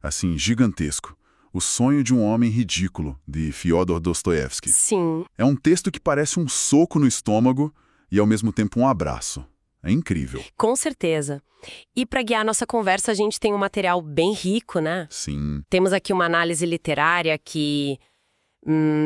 assim, gigantesco. O Sonho de um Homem Ridículo, de Fyodor Dostoiévski. Sim. É um texto que parece um soco no estômago e, ao mesmo tempo, um abraço. É incrível. Com certeza. E para guiar nossa conversa, a gente tem um material bem rico, né? Sim. Temos aqui uma análise literária que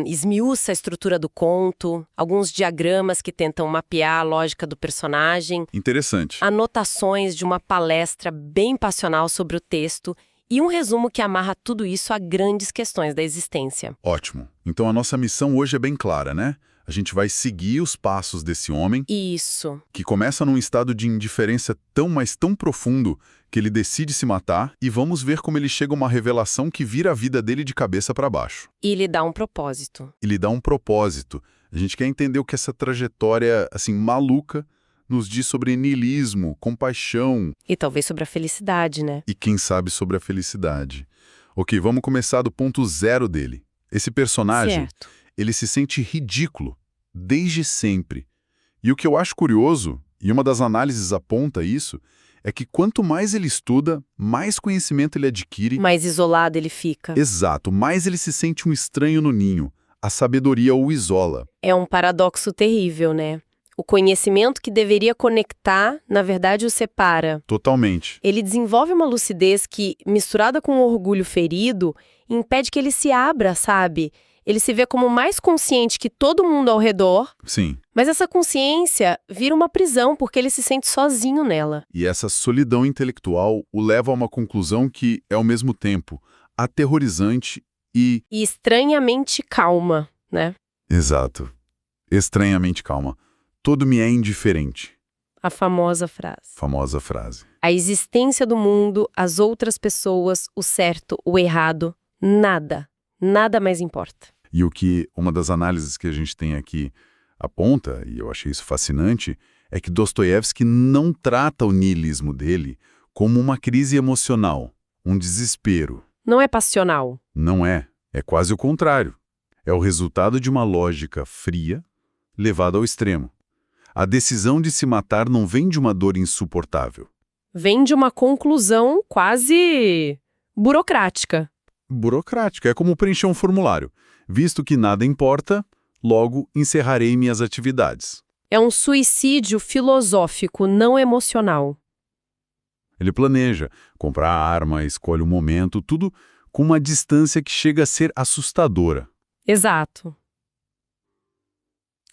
esmiuça a estrutura do conto, alguns diagramas que tentam mapear a lógica do personagem, Interessante. anotações de uma palestra bem passional sobre o texto e um resumo que amarra tudo isso a grandes questões da existência. Ótimo. Então a nossa missão hoje é bem clara, né? A gente vai seguir os passos desse homem Isso. que começa num estado de indiferença mas tão profundo que ele decide se matar e vamos ver como ele chega a uma revelação que vira a vida dele de cabeça para baixo. E lhe dá um propósito. E lhe dá um propósito. A gente quer entender o que essa trajetória, assim, maluca nos diz sobre niilismo, compaixão E talvez sobre a felicidade, né? e, quem sabe, sobre a felicidade. Ok, vamos começar do ponto zero dele. Esse personagem, Certo. ele se sente ridículo, desde sempre. E o que eu acho curioso, e uma das análises aponta isso, é que quanto mais ele estuda, mais conhecimento ele adquire. Mais isolado ele fica. Exato, mais ele se sente um estranho no ninho. A sabedoria o isola. É um paradoxo terrível, né? O conhecimento que deveria conectar, na verdade, o separa. Totalmente. Ele desenvolve uma lucidez que, misturada com um orgulho ferido, impede que ele se abra, sabe? Ele se vê como mais consciente que todo mundo ao redor, Sim. mas essa consciência vira uma prisão porque ele se sente sozinho nela. E essa solidão intelectual o leva a uma conclusão que é, ao mesmo tempo, aterrorizante e... E estranhamente calma, né? Exato. Estranhamente calma. Tudo me é indiferente. A famosa frase. Famosa frase. A existência do mundo, as outras pessoas, o certo, o errado, nada mais importa. E o que uma das análises que a gente tem aqui aponta, e eu achei isso fascinante, é que Dostoiévski não trata o niilismo dele como uma crise emocional, um desespero. Não é passional. Não é. É quase o contrário. É o resultado de uma lógica fria levada ao extremo. A decisão de se matar não vem de uma dor insuportável. Vem de uma conclusão quase burocrática. Burocrática, é como preencher um formulário. Visto que nada importa, logo encerrarei minhas atividades. É um suicídio filosófico, não emocional. Ele planeja, compra a arma, escolhe o momento, tudo com uma distância que chega a ser assustadora. Exato.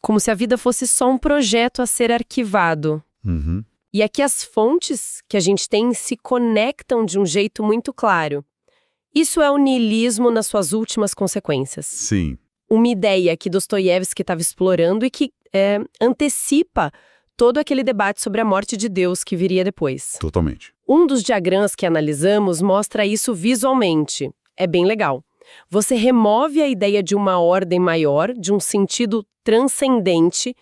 Como se a vida fosse só um projeto a ser arquivado. Uhum. E aqui as fontes que a gente tem se conectam de um jeito muito claro. Isso é o niilismo nas suas últimas consequências. Sim. Uma ideia que Dostoiévski estava explorando e que antecipa todo aquele debate sobre a morte de Deus que viria depois. Totalmente. Um dos diagramas que analisamos mostra isso visualmente. É bem legal. Você remove a ideia de uma ordem maior, de um sentido transcendente,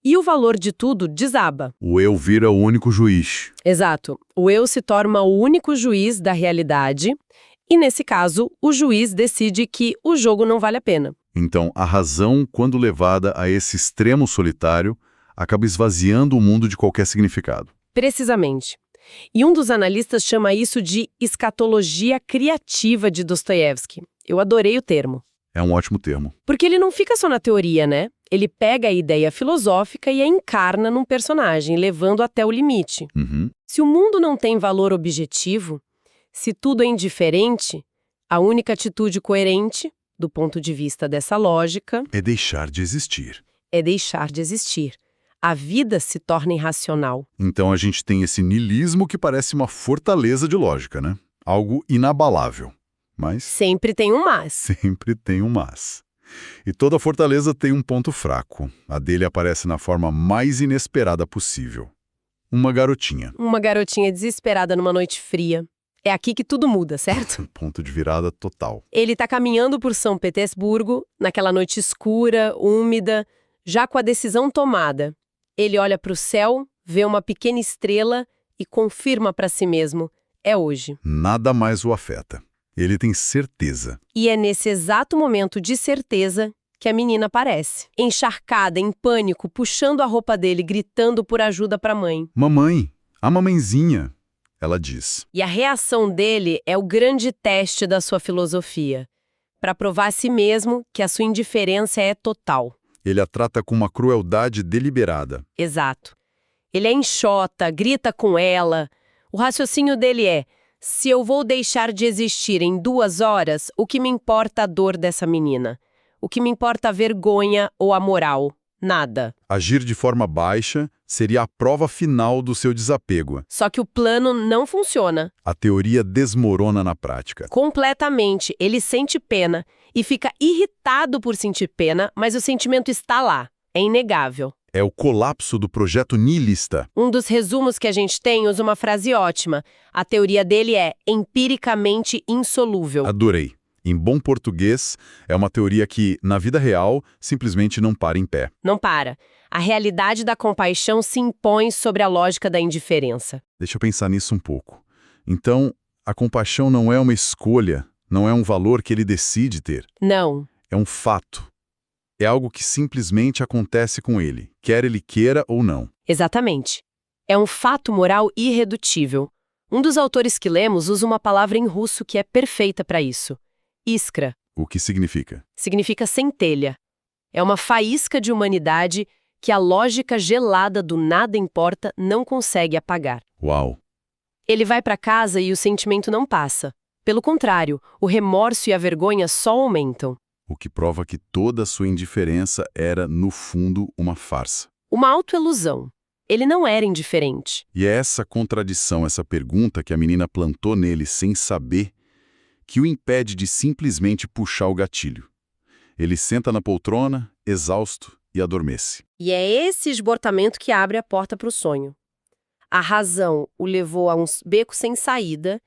e o valor de tudo desaba. O eu vira o único juiz. Exato. O eu se torna o único juiz da realidade, e nesse caso, o juiz decide que o jogo não vale a pena. Então, a razão, quando levada a esse extremo solitário, acaba esvaziando o mundo de qualquer significado. Precisamente. E um dos analistas chama isso de escatologia criativa de Dostoiévski. Eu adorei o termo. É um ótimo termo. Porque ele não fica só na teoria, né? Ele pega a ideia filosófica e a encarna num personagem, levando até o limite. Uhum. Se o mundo não tem valor objetivo, se tudo é indiferente, a única atitude coerente, do ponto de vista dessa lógica, É deixar de existir. é deixar de existir. A vida se torna irracional. Então a gente tem esse niilismo que parece uma fortaleza de lógica, né? Algo inabalável. Mas Sempre tem um mas. sempre tem um mas. E toda fortaleza tem um ponto fraco. A dele aparece na forma mais inesperada possível. Uma garotinha. Uma garotinha desesperada numa noite fria. É aqui que tudo muda, certo? Ponto de virada total. Ele tá caminhando por São Petersburgo, naquela noite escura, úmida, já com a decisão tomada. Ele olha para o céu, vê uma pequena estrela e confirma para si mesmo: é hoje. Nada mais o afeta. Ele tem certeza. E é nesse exato momento de certeza que a menina aparece. Encharcada, em pânico, puxando a roupa dele, gritando por ajuda para a mãe. Mamãe, a mamãezinha. Ela diz. E a reação dele é o grande teste da sua filosofia, para provar a si mesmo que a sua indiferença é total. Ele a trata com uma crueldade deliberada. Exato. Ele é enxota, grita com ela. O raciocínio dele é: se eu vou deixar de existir em 2 horas, o que me importa a dor dessa menina? O que me importa a vergonha ou a moral? Nada. Agir de forma baixa seria a prova final do seu desapego. Só que o plano não funciona. A teoria desmorona na prática. Completamente. Ele sente pena e fica irritado por sentir pena, mas o sentimento está lá. É inegável. É o colapso do projeto nihilista. Um dos resumos que a gente tem usa uma frase ótima. A teoria dele é empiricamente insolúvel. Adorei. Em bom português, é uma teoria que, na vida real, simplesmente não para em pé. Não para. A realidade da compaixão se impõe sobre a lógica da indiferença. Deixa eu pensar nisso um pouco. Então, a compaixão não é uma escolha, não é um valor que ele decide ter. Não. É um fato. É algo que simplesmente acontece com ele, quer ele queira ou não. Exatamente. É um fato moral irredutível. Um dos autores que lemos usa uma palavra em russo que é perfeita para isso. Iskra. O que significa? Significa centelha. É uma faísca de humanidade que a lógica gelada do nada importa não consegue apagar. Uau! Ele vai para casa e o sentimento não passa. Pelo contrário, o remorso e a vergonha só aumentam. O que prova que toda a sua indiferença era, no fundo, uma farsa. Uma autoilusão. Ele não era indiferente. E é essa contradição, essa pergunta que a menina plantou nele sem saber, que o impede de simplesmente puxar o gatilho. Ele senta na poltrona, exausto, e adormece. E é esse esgotamento que abre a porta para o sonho. A razão o levou a um beco sem saída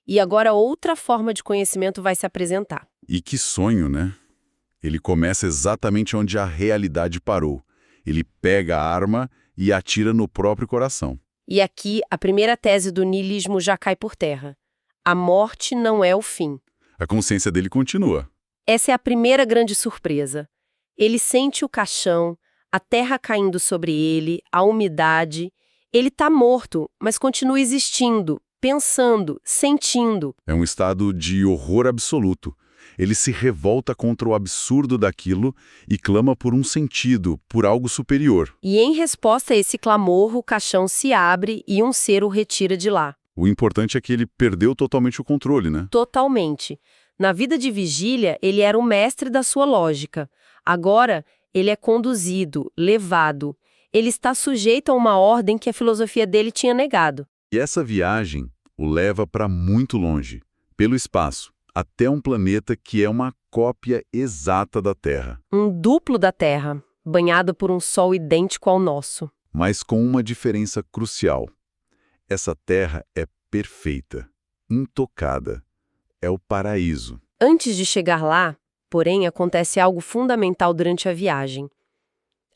e agora outra forma de conhecimento vai se apresentar. E que sonho, né? Ele começa exatamente onde a realidade parou. Ele pega a arma e atira no próprio coração. E aqui a primeira tese do niilismo já cai por terra. A morte não é o fim. A consciência dele continua. Essa é a primeira grande surpresa. Ele sente o caixão, a terra caindo sobre ele, a umidade. Ele está morto, mas continua existindo, pensando, sentindo. É um estado de horror absoluto. Ele se revolta contra o absurdo daquilo e clama por um sentido, por algo superior. E em resposta a esse clamor, o caixão se abre e um ser o retira de lá. O importante é que ele perdeu totalmente o controle, né? Totalmente. Na vida de vigília, ele era o mestre da sua lógica. Agora, ele é conduzido, levado. Ele está sujeito a uma ordem que a filosofia dele tinha negado. E essa viagem o leva para muito longe, pelo espaço, até um planeta que é uma cópia exata da Terra. Um duplo da Terra, banhado por um sol idêntico ao nosso. Mas com uma diferença crucial. Essa Terra é perfeita, intocada. É o paraíso. Antes de chegar lá, porém, acontece algo fundamental durante a viagem.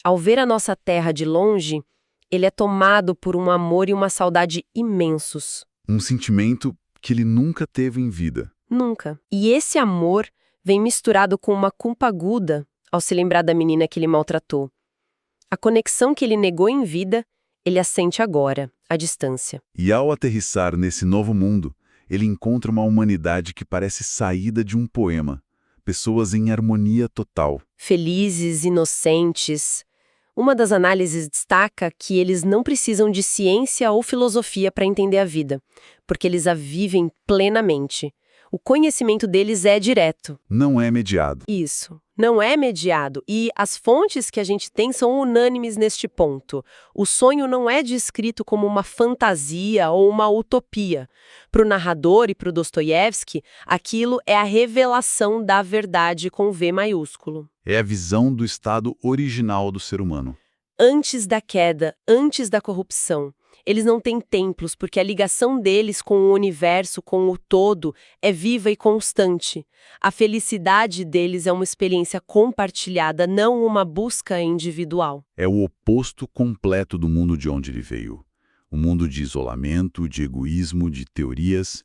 Ao ver a nossa Terra de longe, ele é tomado por um amor e uma saudade imensos. Um sentimento que ele nunca teve em vida. Nunca. E esse amor vem misturado com uma culpa aguda ao se lembrar da menina que ele maltratou. A conexão que ele negou em vida, ele a sente agora, à distância. E ao aterrissar nesse novo mundo, ele encontra uma humanidade que parece saída de um poema. Pessoas em harmonia total. Felizes, inocentes. Uma das análises destaca que eles não precisam de ciência ou filosofia para entender a vida, porque eles a vivem plenamente. O conhecimento deles é direto. Não é mediado. Isso, não é mediado. E as fontes que a gente tem são unânimes neste ponto. O sonho não é descrito como uma fantasia ou uma utopia. Para o narrador e para o Dostoiévski, aquilo é a revelação da verdade com V maiúsculo. É a visão do estado original do ser humano. Antes da queda, antes da corrupção. Eles não têm templos porque a ligação deles com o universo, com o todo, é viva e constante. A felicidade deles é uma experiência compartilhada, não uma busca individual. É o oposto completo do mundo de onde ele veio. Um mundo de isolamento, de egoísmo, de teorias.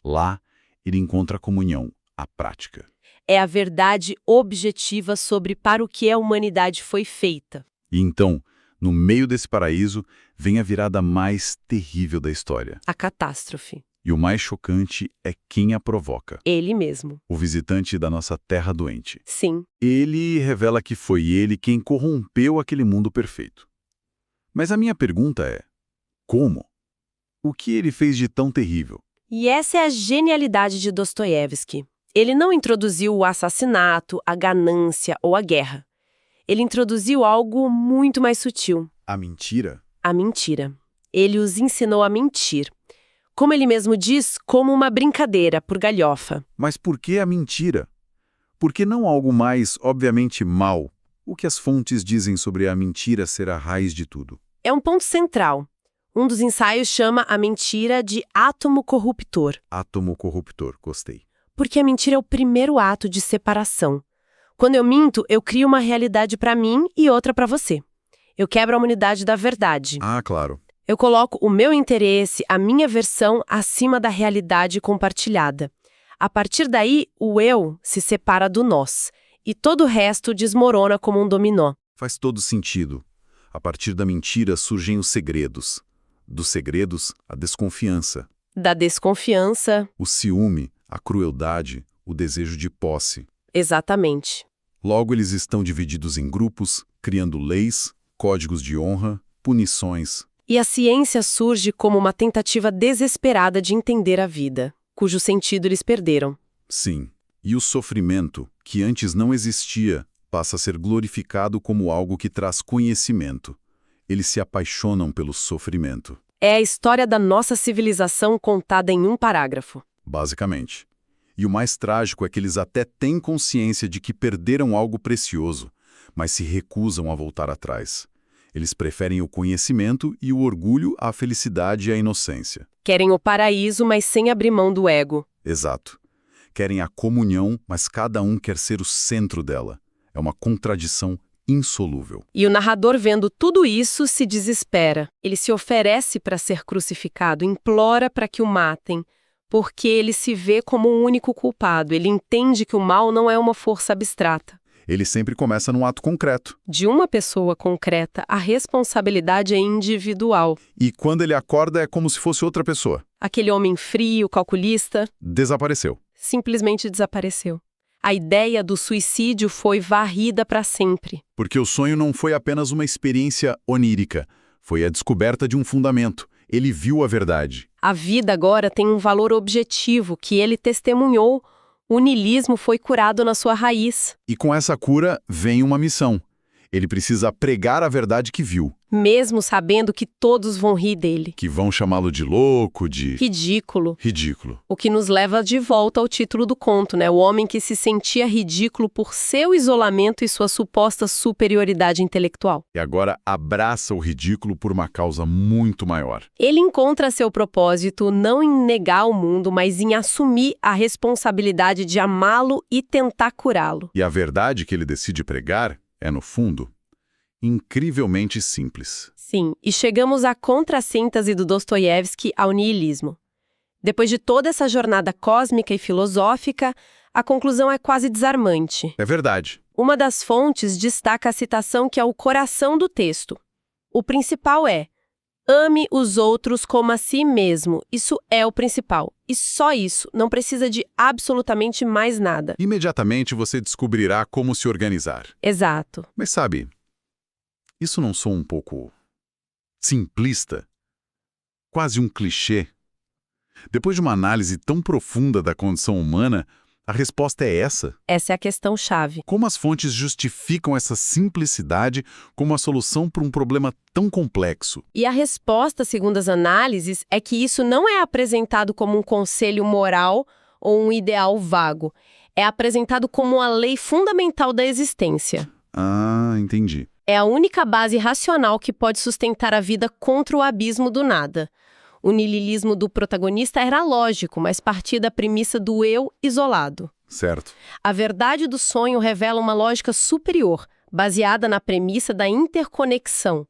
Lá, ele encontra a comunhão, a prática. É a verdade objetiva sobre para o que a humanidade foi feita. E então, No meio desse paraíso, vem a virada mais terrível da história. A catástrofe. E o mais chocante é quem a provoca. Ele mesmo. O visitante da nossa terra doente. Sim. Ele revela que foi ele quem corrompeu aquele mundo perfeito. Mas a minha pergunta é: como? O que ele fez de tão terrível? E essa é a genialidade de Dostoiévski. Ele não introduziu o assassinato, a ganância ou a guerra. Ele introduziu algo muito mais sutil. A mentira? A mentira. Ele os ensinou a mentir. Como ele mesmo diz, como uma brincadeira, por galhofa. Mas por que a mentira? Por que não algo mais, obviamente, mal? O que as fontes dizem sobre a mentira ser a raiz de tudo? É um ponto central. Um dos ensaios chama a mentira de átomo corruptor. Átomo corruptor, gostei. Porque a mentira é o primeiro ato de separação. Quando eu minto, eu crio uma realidade para mim e outra para você. Eu quebro a unidade da verdade. Ah, claro. Eu coloco o meu interesse, a minha versão, acima da realidade compartilhada. A partir daí, o eu se separa do nós. E todo o resto desmorona como um dominó. Faz todo sentido. A partir da mentira surgem os segredos. Dos segredos, a desconfiança. Da desconfiança. O ciúme, a crueldade, o desejo de posse. Exatamente. Logo, eles estão divididos em grupos, criando leis, códigos de honra, punições. E a ciência surge como uma tentativa desesperada de entender a vida, cujo sentido eles perderam. Sim. E o sofrimento, que antes não existia, passa a ser glorificado como algo que traz conhecimento. Eles se apaixonam pelo sofrimento. É a história da nossa civilização contada em um parágrafo. Basicamente. E o mais trágico é que eles até têm consciência de que perderam algo precioso, mas se recusam a voltar atrás. Eles preferem o conhecimento e o orgulho à felicidade e à inocência. Querem o paraíso, mas sem abrir mão do ego. Exato. Querem a comunhão, mas cada um quer ser o centro dela. É uma contradição insolúvel. E o narrador, vendo tudo isso, se desespera. Ele se oferece para ser crucificado, implora para que o matem, porque ele se vê como o único culpado. Ele entende que o mal não é uma força abstrata. Ele sempre começa num ato concreto. De uma pessoa concreta, a responsabilidade é individual. E quando ele acorda é como se fosse outra pessoa. Aquele homem frio, calculista, Desapareceu. simplesmente desapareceu. A ideia do suicídio foi varrida para sempre. Porque o sonho não foi apenas uma experiência onírica. Foi a descoberta de um fundamento. Ele viu a verdade. A vida agora tem um valor objetivo que ele testemunhou. O niilismo foi curado na sua raiz. E com essa cura vem uma missão. Ele precisa pregar a verdade que viu. Mesmo sabendo que todos vão rir dele. Que vão chamá-lo de louco, de... Ridículo. ridículo. O que nos leva de volta ao título do conto, né? O homem que se sentia ridículo por seu isolamento e sua suposta superioridade intelectual. E agora abraça o ridículo por uma causa muito maior. Ele encontra seu propósito não em negar o mundo, mas em assumir a responsabilidade de amá-lo e tentar curá-lo. E a verdade que ele decide pregar é, no fundo, incrivelmente simples. Sim, e chegamos à contrassíntese do Dostoiévski ao niilismo. Depois de toda essa jornada cósmica e filosófica, a conclusão é quase desarmante. É verdade. Uma das fontes destaca a citação que é o coração do texto. O principal é: ame os outros como a si mesmo. Isso é o principal. E só isso, não precisa de absolutamente mais nada. Imediatamente você descobrirá como se organizar. Exato. Mas sabe, isso não soa um pouco simplista? Quase um clichê? Depois de uma análise tão profunda da condição humana, a resposta é essa. Essa é a questão-chave. Como as fontes justificam essa simplicidade como a solução para um problema tão complexo? E a resposta, segundo as análises, é que isso não é apresentado como um conselho moral ou um ideal vago. É apresentado como uma lei fundamental da existência. Ah, entendi. É a única base racional que pode sustentar a vida contra o abismo do nada. O niilismo do protagonista era lógico, mas partia da premissa do eu isolado. Certo. A verdade do sonho revela uma lógica superior, baseada na premissa da interconexão.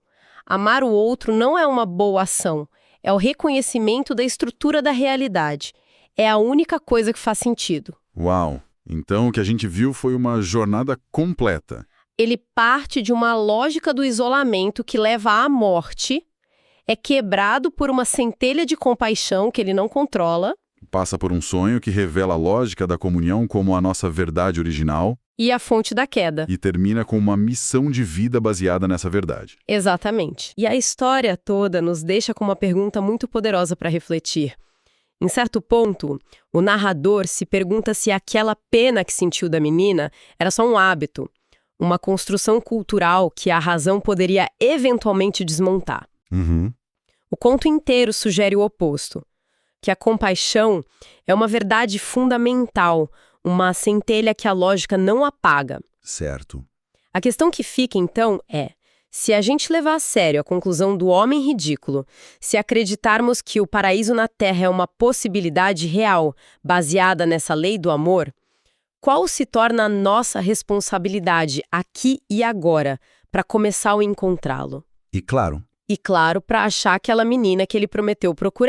Amar o outro não é uma boa ação, é o reconhecimento da estrutura da realidade. É a única coisa que faz sentido. Uau! Então o que a gente viu foi uma jornada completa. Ele parte de uma lógica do isolamento que leva à morte, é quebrado por uma centelha de compaixão que ele não controla, Passa por um sonho que revela a lógica da comunhão como a nossa verdade original e a fonte da queda. e termina com uma missão de vida baseada nessa verdade. Exatamente. E a história toda nos deixa com uma pergunta muito poderosa para refletir. Em certo ponto, o narrador se pergunta se aquela pena que sentiu da menina era só um hábito, uma construção cultural que a razão poderia eventualmente desmontar. Uhum. O conto inteiro sugere o oposto, que a compaixão é uma verdade fundamental, uma centelha que a lógica não apaga. Certo. A questão que fica, então, é: se a gente levar a sério a conclusão do homem ridículo, se acreditarmos que o paraíso na Terra é uma possibilidade real, baseada nessa lei do amor, qual se torna a nossa responsabilidade aqui e agora para começar a encontrá-lo? E claro, E, claro, para achar aquela menina que ele prometeu procurar.